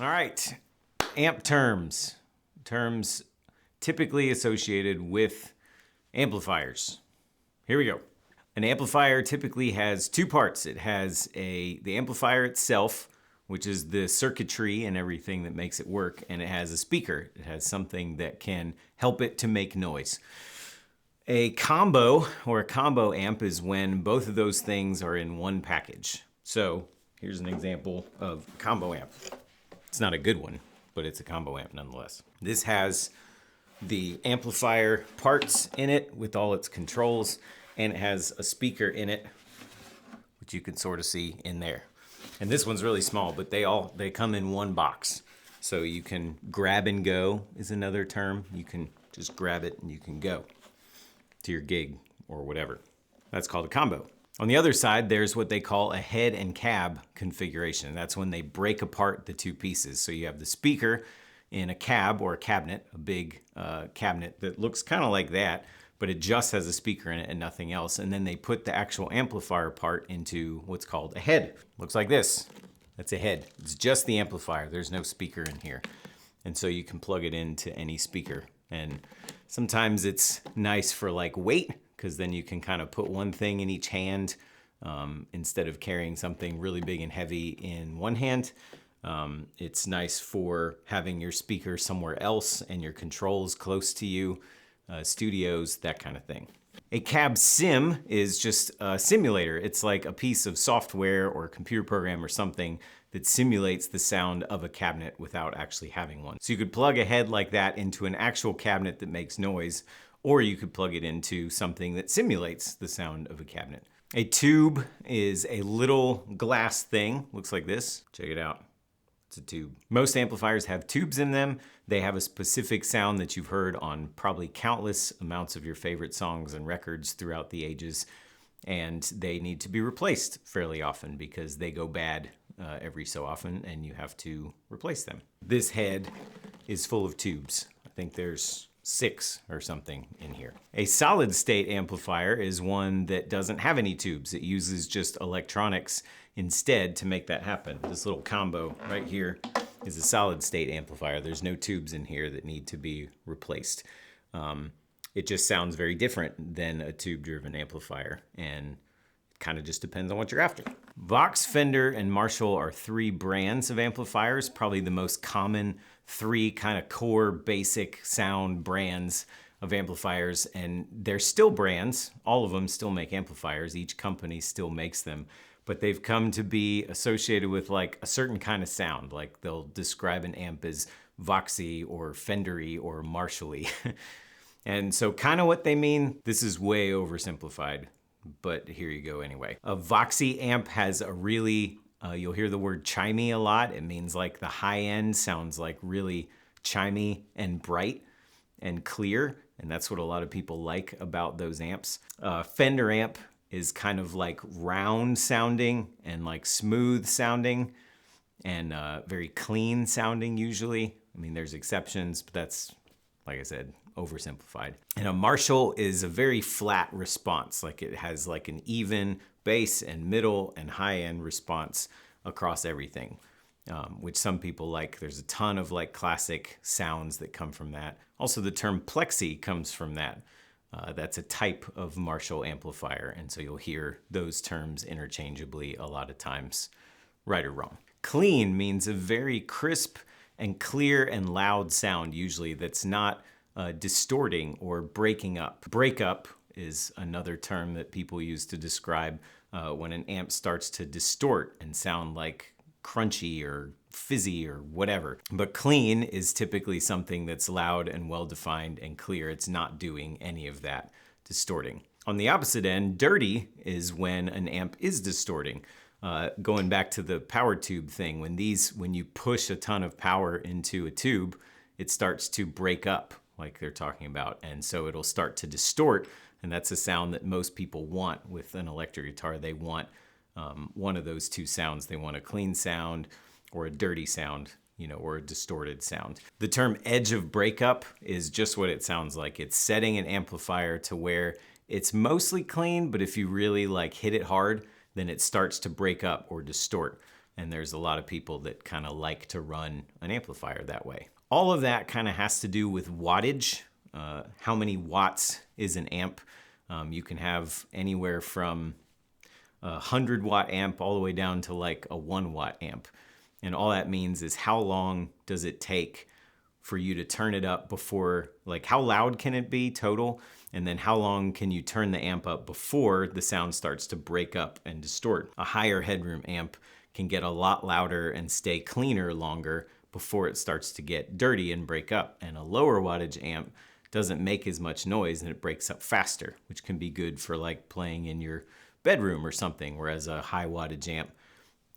All right, amp terms. Terms typically associated with amplifiers. Here we go. An amplifier typically has two parts. It has the amplifier itself, which is the circuitry and everything that makes it work, and it has a speaker. It has something that can help it to make noise. A combo or a combo amp is when both of those things are in one package. So here's an example of a combo amp. It's not a good one, but it's a combo amp nonetheless. This has the amplifier parts in it with all its controls, and it has a speaker in it, which you can sort of see in there. And this one's really small, but they come in one box. So you can grab and go is another term. You can just grab it and you can go to your gig or whatever. That's called a combo. On the other side, there's what they call a head and cab configuration. That's when they break apart the two pieces. So you have the speaker in a cab or a cabinet, a big cabinet that looks kind of like that, but it just has a speaker in it and nothing else. And then they put the actual amplifier part into what's called a head. Looks like this. That's a head. It's just the amplifier. There's no speaker in here. And so you can plug it into any speaker. And sometimes it's nice for like weight, because then you can kind of put one thing in each hand instead of carrying something really big and heavy in one hand. It's nice for having your speaker somewhere else and your controls close to you, studios, that kind of thing. A cab sim is just a simulator. It's like a piece of software or a computer program or something that simulates the sound of a cabinet without actually having one. So you could plug a head like that into an actual cabinet that makes noise, or you could plug it into something that simulates the sound of a cabinet. A tube is a little glass thing, looks like this. Check it out. It's a tube. Most amplifiers have tubes in them. They have a specific sound that you've heard on probably countless amounts of your favorite songs and records throughout the ages, and they need to be replaced fairly often because they go bad every so often and you have to replace them. This head is full of tubes. I think there's 6 or something in here. A solid state amplifier is one that doesn't have any tubes. It uses just electronics instead to make that happen. This little combo right here is a solid state amplifier. There's no tubes in here that need to be replaced. It just sounds very different than a tube driven amplifier, and it kind of just depends on what you're after. Vox, Fender, and Marshall are 3 brands of amplifiers, probably the most common 3 kind of core basic sound brands of amplifiers, and they're still brands. All of them still make amplifiers. Each company still makes them, but they've come to be associated with like a certain kind of sound. Like they'll describe an amp as Voxy or Fendery or Marshally. And so kind of what they mean, this is way oversimplified, but here you go anyway. A Voxy amp has a really, you'll hear the word chimey a lot. It means like the high end sounds like really chimey and bright and clear. And that's what a lot of people like about those amps. Fender amp is kind of like round sounding and like smooth sounding and very clean sounding usually. I mean, there's exceptions, but that's, like I said, oversimplified. And a Marshall is a very flat response. Like it has like an even bass and middle and high end response across everything, which some people like. There's a ton of like classic sounds that come from that. Also, the term plexi comes from that. That's a type of Marshall amplifier, and so you'll hear those terms interchangeably a lot of times, right or wrong. Clean means a very crisp and clear and loud sound, usually that's not distorting or breaking up. Breakup is another term that people use to describe when an amp starts to distort and sound like crunchy or fizzy or whatever. But clean is typically something that's loud and well-defined and clear. It's not doing any of that distorting. On the opposite end, dirty is when an amp is distorting. Going back to the power tube thing, when you push a ton of power into a tube, it starts to break up, like they're talking about, and so it'll start to distort, and that's a sound that most people want with an electric guitar. They want one of those two sounds. They want a clean sound or a dirty sound, or a distorted sound. The term edge of breakup is just what it sounds like. It's setting an amplifier to where it's mostly clean, but if you really like hit it hard, then it starts to break up or distort. And there's a lot of people that kind of like to run an amplifier that way. All of that kind of has to do with wattage. How many watts is an amp? You can have anywhere from a 100-watt amp all the way down to like a 1-watt amp. And all that means is how long does it take for you to turn it up before, like how loud can it be total? And then how long can you turn the amp up before the sound starts to break up and distort? A higher headroom amp can get a lot louder and stay cleaner longer before it starts to get dirty and break up. And a lower wattage amp doesn't make as much noise and it breaks up faster, which can be good for like playing in your bedroom or something, whereas a high wattage amp,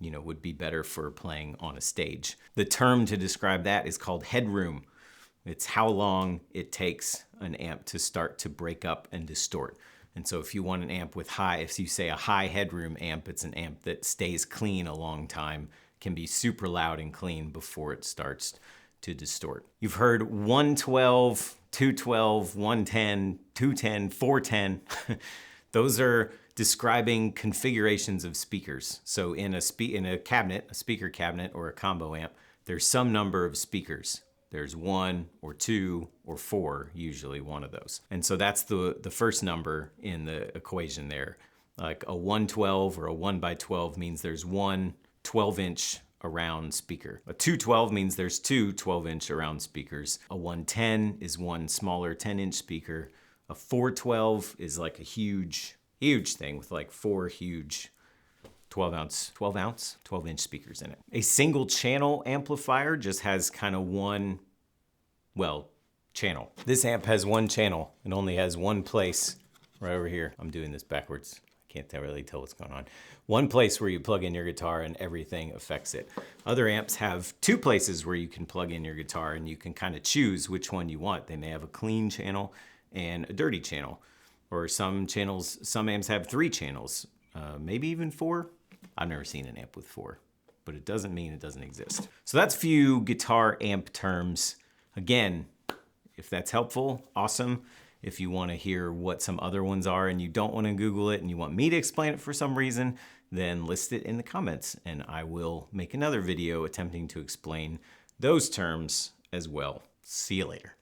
you know, would be better for playing on a stage. The term to describe that is called headroom. It's how long it takes an amp to start to break up and distort. And so if you want an amp with if you say a high headroom amp, it's an amp that stays clean a long time, can be super loud and clean before it starts to distort. You've heard 112, 212, 110, 210, 410. Those are describing configurations of speakers. So in a cabinet, a speaker cabinet or a combo amp, there's some number of speakers. There's 1 or 2 or 4, usually one of those. And so that's the first number in the equation there. Like a 112 or a 1x12 means there's one 12-inch around speaker. A 212 means there's two 12-inch around speakers. A 110 is one smaller 10-inch speaker. A 412 is like a huge thing with like 4 huge 12-inch speakers in it. A single channel amplifier just has kind of one, channel. This amp has one channel. It only has one place right over here. I'm doing this backwards. I can't really tell what's going on. One place where you plug in your guitar and everything affects it. Other amps have 2 places where you can plug in your guitar and you can kind of choose which one you want. They may have a clean channel and a dirty channel. Or some amps have 3 channels, maybe even 4. I've never seen an amp with 4, but it doesn't mean it doesn't exist. So that's a few guitar amp terms. Again, if that's helpful, awesome. If you want to hear what some other ones are and you don't want to Google it and you want me to explain it for some reason, then list it in the comments and I will make another video attempting to explain those terms as well. See you later.